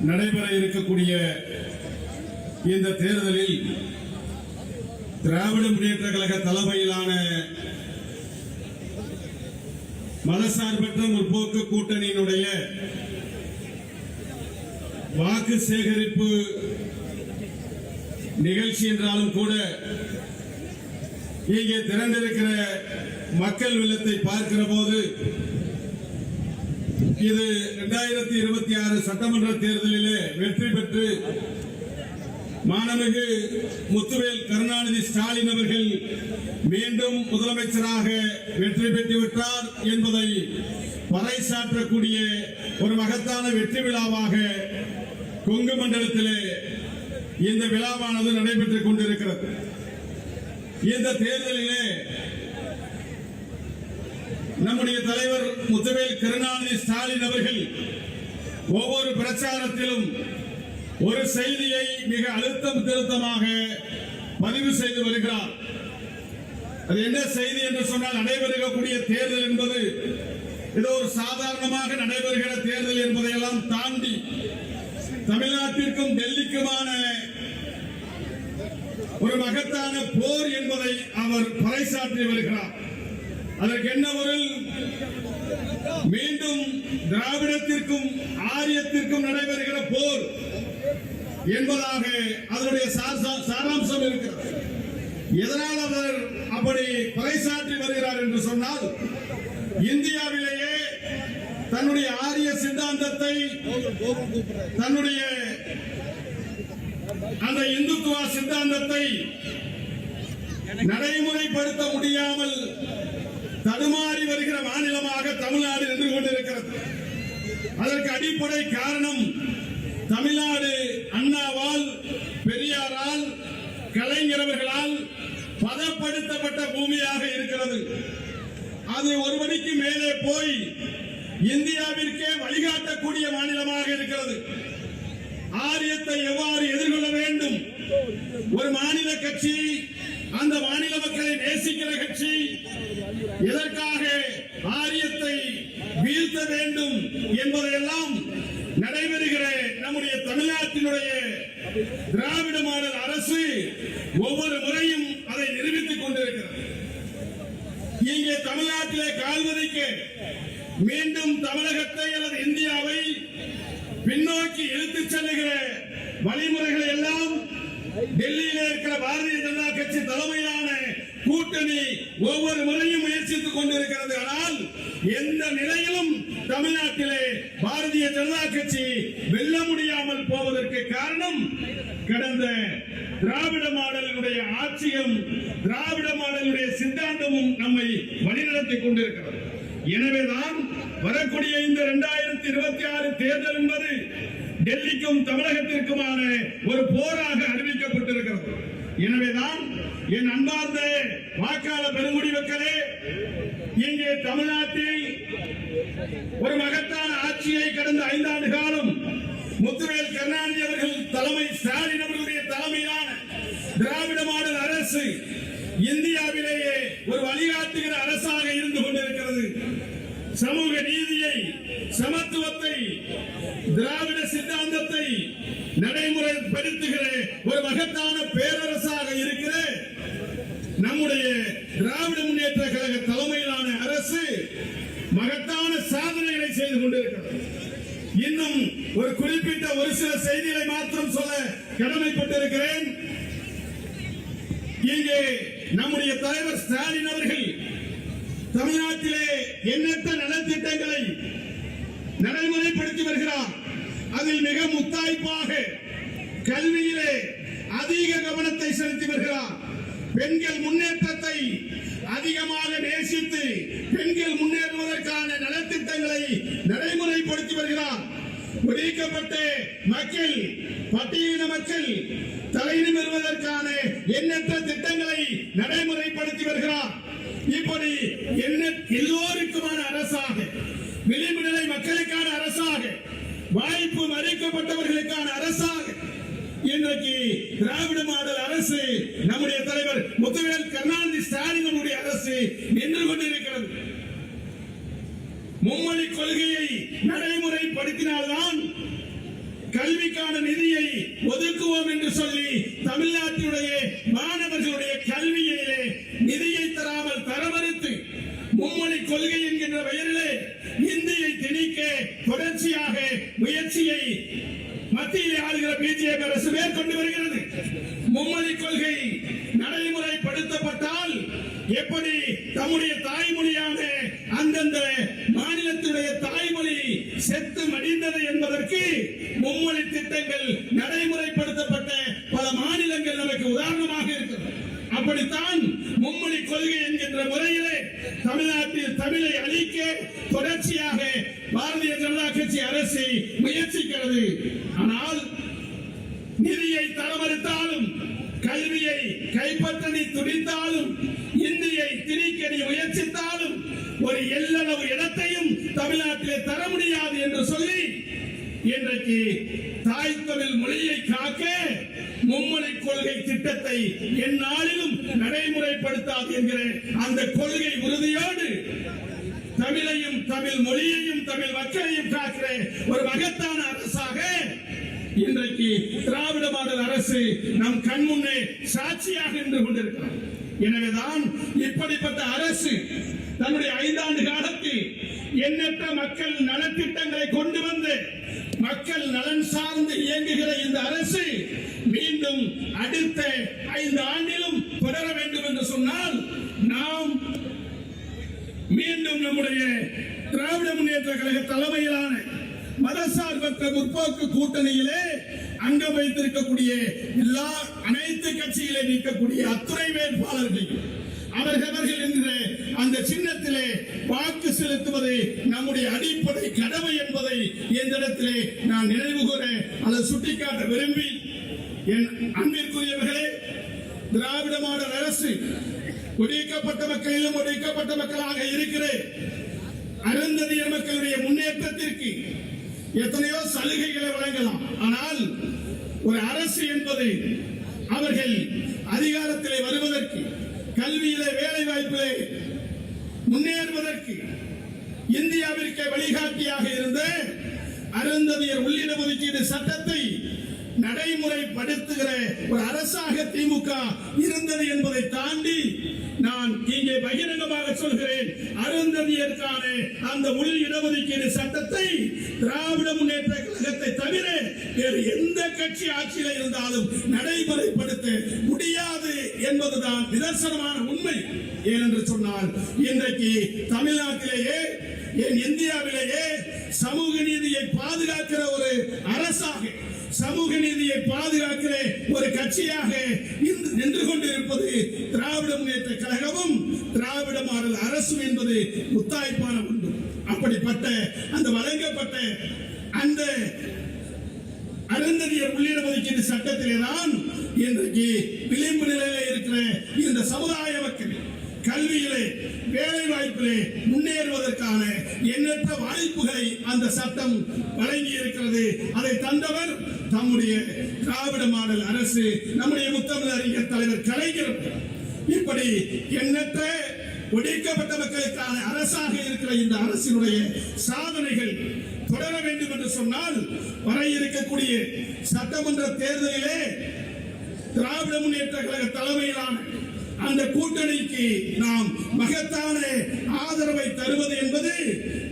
நடைபெற இருக்கக்கூடிய இந்த தேர்தலில் திராவிட முன்னேற்ற கழக தலைமையிலான மதசார்பற்ற முற்போக்கு கூட்டணியினுடைய வாக்கு சேகரிப்பு நிகழ்ச்சி என்றாலும் கூட இங்கே திரண்டிருக்கிற மக்கள் வெள்ளத்தை பார்க்கிற போது இது 2026 சட்டமன்ற தேர்தலிலே வெற்றி பெற்று மாண்புமிகு முத்துவேல் கருணாநிதி ஸ்டாலின் அவர்கள் மீண்டும் முதலமைச்சராக வெற்றி பெற்றுவிட்டார் என்பதை பறைசாற்றக்கூடிய ஒரு மகத்தான வெற்றி விழாவாக கொங்கு மண்டலத்திலே இந்த விழாவானது நடைபெற்றுக் கொண்டிருக்கிறது. இந்த தேர்தலிலே நம்முடைய தலைவர் முத்துவேல் கருணாநிதி ஸ்டாலின் அவர்கள் ஒவ்வொரு பிரச்சாரத்திலும் ஒரு செய்தியை மிக அழுத்தம் திருத்தமாக பதிவு செய்து வருகிறார். அது என்ன செய்தி என்று சொன்னால், நடைபெறக்கூடிய தேர்தல் என்பது ஏதோ ஒரு சாதாரணமாக நடைபெறுகிற தேர்தல் என்பதையெல்லாம் தாண்டி தமிழ்நாட்டிற்கும் டெல்லிக்குமான ஒரு மகத்தான போர் என்பதை அவர் பறைசாற்றி வருகிறார். அதற்கு என்ன பொருள்? மீண்டும் திராவிடத்திற்கும் ஆரியத்திற்கும் நடைபெறுகிற போர் என்பதாக அதனுடைய சாராம்சம் இருக்கிறது. எதனால் அவர் அப்படி பறைசாற்றி வருகிறார் என்று சொன்னால், இந்தியாவிலேயே தன்னுடைய ஆரிய சித்தாந்தத்தை, தன்னுடைய அந்த இந்துத்துவ சித்தாந்தத்தை நடைமுறைப்படுத்த முடியாமல் தடுமாறி வருகிற மாநிலமாக தமிழ்நாடு நின்று கொண்டிருக்கிறது. அதற்கு அடிப்படை காரணம் தமிழ்நாடு அண்ணாவால், பெரியாரால், கலைஞரவர்களால் பதப்படுத்தப்பட்ட பூமியாக இருக்கிறது. அது ஒரு படிக்கு மேலே போய் இந்தியாவிற்கே வழிகாட்டக்கூடிய மாநிலமாக இருக்கிறது. ஆரியத்தை எவ்வாறு எதிர்கொள்ள வேண்டும்? ஒரு மாநில கட்சி, அந்த மாநில மக்களை நேசிக்கிற கட்சி, எதற்காக ஆரியத்தை வீழ்த்த வேண்டும் என்பதையெல்லாம் நடைபெறுகிற நம்முடைய தமிழ்நாட்டினுடைய திராவிட மாடல் அரசு ஒவ்வொரு முறையும் அதை நிரூபித்துக் கொண்டிருக்கிறது. இங்கே தமிழ்நாட்டிலே கால்வதிக்க மீண்டும் தமிழகத்தை அல்லது இந்தியாவை பின்னோக்கி இழுத்துச் செல்லுகிற வழிமுறைகளை எல்லாம் டெல்லியிலே இருக்கிற பாரதிய ஜனதா கட்சி தலைமையிலான கூட்டணி ஒவ்வொரு முறையும் முயற்சித்துக் கொண்டிருக்கிறது. ஆனால் எந்த நிலையிலும் தமிழ்நாட்டிலே பாரதிய ஜனதா கட்சி வெல்ல முடியாமல் போவதற்கு காரணம் கடந்த திராவிட மாடலினுடைய ஆட்சியும் திராவிட மாடலுடைய சித்தாந்தமும் நம்மை வழிநடத்திக் கொண்டிருக்கிறது. எனவேதான் வரக்கூடிய இந்த 2026 தேர்தல் என்பது டெல்லிக்கும் தமிழகத்திற்குமான ஒரு போராக அறிவிக்கப்பட்டிருக்கிறது. எனவேதான் என் அன்பார்ந்த வாக்காளர் பெருங்குடி மக்களே, இங்கே தமிழ்நாட்டில் ஒரு மகத்தான ஆட்சியை கடந்த 5 ஆண்டு காலம் முத்துவேல் கருணாநிதி அவர்கள் தலைமை, ஸ்டாலின் அவர்களுடைய தலைமையிலான திராவிட மாடல் அரசு இந்தியாவிலேயே ஒரு வழிகாட்டுகிற அரசாக இருந்து கொண்டிருக்கிறது. சமூக நீதியை, சமத்துவத்தை, திராவிட சித்தாந்தத்தை நடைமுறைப்படுத்துகிற ஒரு மகத்தான பேரரசாக இருக்கிற நம்முடைய திராவிட முன்னேற்ற கழக தலைமையிலான அரசு மகத்தான சாதனைகளை செய்து கொண்டிருக்கிறது. இன்னும் ஒரு குறிப்பிட்ட ஒரு சில செய்திகளை மாத்திரம் சொல்ல கடமைப்பட்டிருக்கிறேன். இங்கே நம்முடைய தலைவர் ஸ்டாலின் அவர்கள் தமிழ்நாட்டிலே எண்ணற்ற நலத்திட்டங்களை நடைமுறைப்படுத்தி வருகிறார். அதில் மிக முத்தாய்ப்பாக கல்வியிலே அதிக கவனத்தை செலுத்தி வருகிறார். பெண்கள் முன்னேற்றத்தை அதிகமாக நேசித்து பெண்கள் முன்னேறுவதற்கான நலத்திட்டங்களை நடைமுறைப்படுத்தி வருகிறார். ஒடுக்கப்பட்ட மக்கள், பட்டியலின மக்கள் தலைநிமிர்வதற்கான எண்ணற்ற திட்டங்களை நடைமுறைப்படுத்தி வருகிறார். இப்படி எல்லோருக்குமான அரசாக, விளிம்பு நிலை மக்களுக்கான அரசாக, வாய்ப்பு மறுக்கப்பட்டவர்களுக்கான அரசாக இன்றைக்கு திராவிட மாடல் அரசு, நம்முடைய தலைவர் முத்துவேல் கருணாநிதி ஸ்டாலின் அரசு நின்று கொண்டிருக்கிறது. மும்மொழி கொள்கையை நடைமுறைப்படுத்தினால்தான் கல்விக்கான நிதியை ஒதுக்குவோம் என்று சொல்லி தமிழ்நாட்டினுடைய மாணவர்களுடைய கல்வியிலே நிதியை தராமல் தரமறுத்து மும்மொழி கொள்கை என்கின்ற பெயரிலே இந்தியை திணிக்க தொடர்ச்சியாக முயற்சியை மத்தியிலே ஆளுகிற பிஜேபி அரசு மேற்கொண்டு வருகிறது. மும்மொழி கொள்கை நடைமுறைப்படுத்தப்பட்டால் எப்படி தம்முடைய தாய்மொழியான அந்தந்த மாநிலத்துடைய தாய்மொழி செத்து மடிந்தது என்பதற்கு மும்மொழி திட்டங்கள் நடைமுறைப்படுத்தப்பட்ட பல மாநிலங்கள் நமக்கு உதாரணமாக இருக்கிறது. அப்படித்தான் மும்மொழி கொள்கை என்கின்ற முறையிலே தமிழ்நாட்டில் தமிழை அழிக்க தொடர்ச்சியாக பாரதிய ஜனதா கட்சி அரசு முயற்சிக்கிறது. ஆனால் நிதியை தரமறுத்தாலும் கல்வியை கைப்பற்ற நீ துடித்தாலும் இந்தியை திணிக்க நீ முயற்சித்தாலும் ஒரு எல்லளவு இடத்தையும் தமிழ்நாட்டிலே தர முடியாது என்று சொல்லி இன்றைக்கு தாய் தமிழ் மொழியை காக்க மும்மொழி கொள்கை திட்டத்தை எந்நாளிலும் நடைமுறைப்படுத்தாது என்கிற அந்த கொள்கை உறுதியோடு தமிழையும் தமிழ் மொழியையும் தமிழ் மக்களையும் காக்கிற ஒரு மகத்தான அரசாக இன்றைக்கு திராவிட மாடல் அரசு நம் கண் முன்னே சாட்சியாக நின்று கொண்டிருக்கிறது. எனவேதான் இப்படிப்பட்ட அரசு தன்னுடைய 5 ஆண்டு காலத்தில் எண்ணற்ற மக்கள் நலத்திட்டங்களை கொண்டு வந்து மக்கள் நலன் சார்ந்து இயங்குகிற இந்த அரசு மீண்டும் அடுத்த 5 ஆண்டிலும் தொடர வேண்டும் என்று சொன்னால் நாம் மீண்டும் நம்முடைய திராவிட முன்னேற்ற கழக தலைமையிலான மதசார்பற்ற முற்போக்கு கூட்டணியிலே அங்கம் வைத்திருக்கக்கூடிய அனைத்து கட்சியிலே நிற்கக்கூடிய அத்துணை வேட்பாளர்கள் அவர்கள் என்ற அந்த சின்னத்திலே வாக்கு செலுத்துவது நம்முடைய அடிப்படை கடமை என்பதை இந்த இடத்திலே நான் நினைவு கூற அல்லது சுட்டிக்காட்ட விரும்பி என் அன்பிற்குரியவர்களே, திராவிட மாடல் அரசு ஒடுக்கப்பட்ட மக்களிலும் ஒடுக்கப்பட்ட மக்களாக இருக்கிற அருந்ததியர் மக்களுடைய முன்னேற்றத்திற்கு எத்தனையோ சலுகைகளை வழங்கலாம். ஆனால் ஒரு அரசு என்பது அவர்கள் அதிகாரத்திலே வருவதற்கு, கல்வியிலே வேலை வாய்ப்பிலே முன்னேறுவதற்கு இந்தியாவிற்கு வழிகாட்டியாக இருந்த அருந்ததியர் உள்ளிட ஒதுக்கீடு சட்டத்தை நடைமுறைப்படுத்துகிற ஒரு அரசாக திமுக இருந்தது என்பதை தாண்டி நான் இங்கே பகிரங்கமாக சொல்கிறேன், அருந்ததியருக்கான அந்த உள் இடஒதுக்கீடு சட்டத்தை திராவிட முன்னேற்ற கழகத்தை தவிர வேறு எந்த கட்சி ஆட்சியில் இருந்தாலும் நடைமுறைப்படுத்த முடியாது என்பதுதான் நிதர்சனமான உண்மை. ஏனென்று சொன்னால் இன்றைக்கு தமிழ்நாட்டிலேயே இந்தியாவிலேயே சமூக நீதியை பாதுகாக்கிற ஒரு அரசாக, சமூக நீதியை பாதுகாக்கிற ஒரு கட்சியாக நின்று கொண்டிருப்பது திராவிட முன்னேற்ற கழகமும் திராவிட மாடல் அரசும் என்பது முத்தாய்ப்பான ஒன்று. அப்படிப்பட்ட அந்த வழங்கப்பட்ட அந்த அருந்ததியர் உள்ளிட ஒதுக்கீடு சட்டத்திலே தான் இன்றைக்கு விளிம்பு நிலையில இருக்கிற இந்த சமுதாய மக்கள் கல்வியிலே வேலை வாய்ப்பிலே முன்னேறுவதற்கான எண்ணற்ற வாய்ப்புகளை அந்த சட்டம் வழங்கி இருக்கிறது. அதை தந்தவர் நம்முடைய திராவிட மாடல் அரசு, நம்முடைய முத்தமிழ் அறிஞர் தலைவர் கலைஞர். இப்படி எண்ணற்ற ஒடுக்கப்பட்ட மக்களுக்கான அரசாக இருக்கிற இந்த அரசினுடைய சாதனைகள் தொடர வேண்டும் என்று சொன்னால் வர இருக்கக்கூடிய சட்டமன்ற தேர்தலிலே திராவிட முன்னேற்ற கழக தலைமையிலான அந்த கூட்டணிக்கு நாம் மகத்தான ஆதரவை தருவது என்பது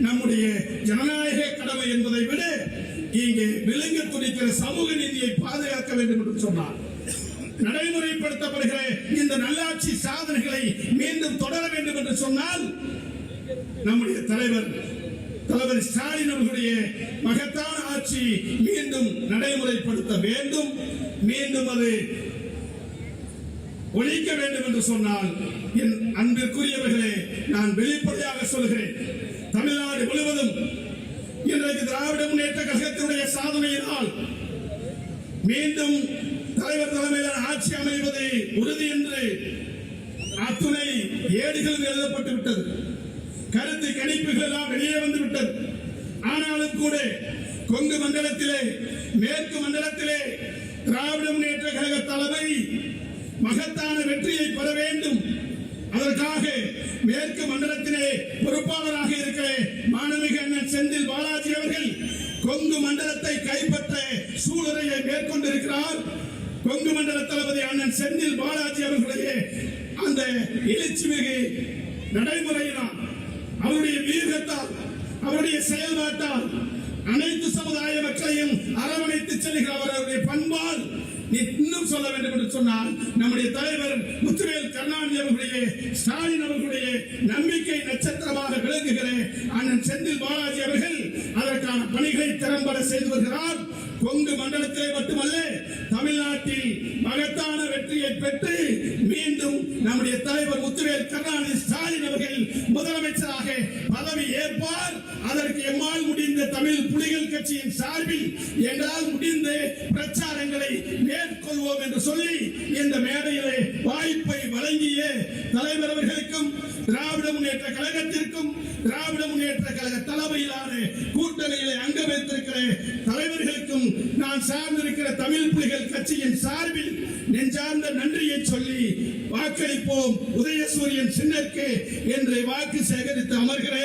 நம்முடைய ஜனநாயக கடமை என்பதை விட இங்கே விளங்க துடிக்கிற சமூக நீதியை பாதுகாக்க வேண்டும் என்று சொன்னார். நடைமுறைப்படுத்தப்படுகிற இந்த நல்லாட்சி சாதனைகளை மீண்டும் தொடர வேண்டும் என்று சொன்னால் நம்முடைய தலைவர் ஸ்டாலின் அவர்களுடைய மகத்தான ஆட்சி மீண்டும் நடைமுறைப்படுத்த வேண்டும். மீண்டும் அது ஒழிக்க வேண்டும் என்று சொன்னால் என் அன்பிற்குரியவர்களே, நான் வெளிப்படையாக சொல்கிறேன், தமிழ்நாடு முழுவதும் இன்றைக்கு திராவிட முன்னேற்ற கழகத்தினுடைய சாதனையினால் மீண்டும் தலைவர் தலைமையிலான ஆட்சி அமைவது உறுதி என்று அத்துணை ஏடுகள் எழுதப்பட்டு விட்டது. கருத்து கணிப்புகள் எல்லாம் வெளியே வந்து விட்டது. ஆனாலும் கூட கொங்கு மண்டலத்திலே, மேற்கு மண்டலத்திலே திராவிட முன்னேற்ற கழக தலைமை மகத்தான வெற்றியை பெற வேண்டும். அதற்காக மேற்கு மண்டலத்திலே பொறுப்பாளராக இருக்கிற மாணவிக அண்ணன் செந்தில் பாலாஜி அவர்கள் கொங்கு மண்டலத்தை கைப்பற்ற கொங்கு மண்டல தளபதி அண்ணன் செந்தில் பாலாஜி அவர்களுடைய அந்த எழுச்சி மிகு நடைமுறையினால், அவருடைய வீரத்தால், அவருடைய செயல்பாட்டால் அனைத்து சமுதாய மக்களையும் அரவணைத்து செல்கிற அவருடைய பண்பால் இன்னும் சொல்ல வேண்டும் என்று சொன்னால், நம்முடைய தலைவர் முத்துவேல் கருணாநிதி அவர்களுடைய, ஸ்டாலின் அவர்களுடைய நம்பிக்கை நட்சத்திரமாக விளங்குகிற அண்ணன் செந்தில் பாலாஜி அவர்கள் அதற்கான பணிகளை திறம்பட செய்து வருகிறார். கொங்கு மண்டலத்திலே மட்டுமல்ல, தமிழ்நாட்டில் மகத்தான வெற்றியை பெற்று மீண்டும் நம்முடைய தலைவர் முத்துவேல் கருணாநிதி ஸ்டாலின் அவர்கள் முதலமைச்சராக பதவி ஏற்பார். அதற்கு எம்மால் முடிந்த தமிழ் புலிகள் கட்சியின் சார்பில் எங்களால் முடிந்த பிரச்சாரங்களை மேற்கொள்வோம் என்று சொல்லி இந்த மேடையிலே வாய்ப்பை வழங்கிய தலைவர் அவர்களுக்கும், திராவிட முன்னேற்ற கழகத்திற்கும், திராவிட முன்னேற்ற கழக தலைமையிலான கூட்டணிகளை அங்க வைத்திருக்கிற தலைவர்களுக்கும், நான் சார்ந்திருக்கிற தமிழ் புலிகள் கட்சியின் சார்பில் நெஞ்சார்ந்த நன்றியை சொல்லி வாக்களிப்போம் உதயசூரியன் சின்னருக்கு என்று வாக்கு சேகரித்து அமர்கிறேன்.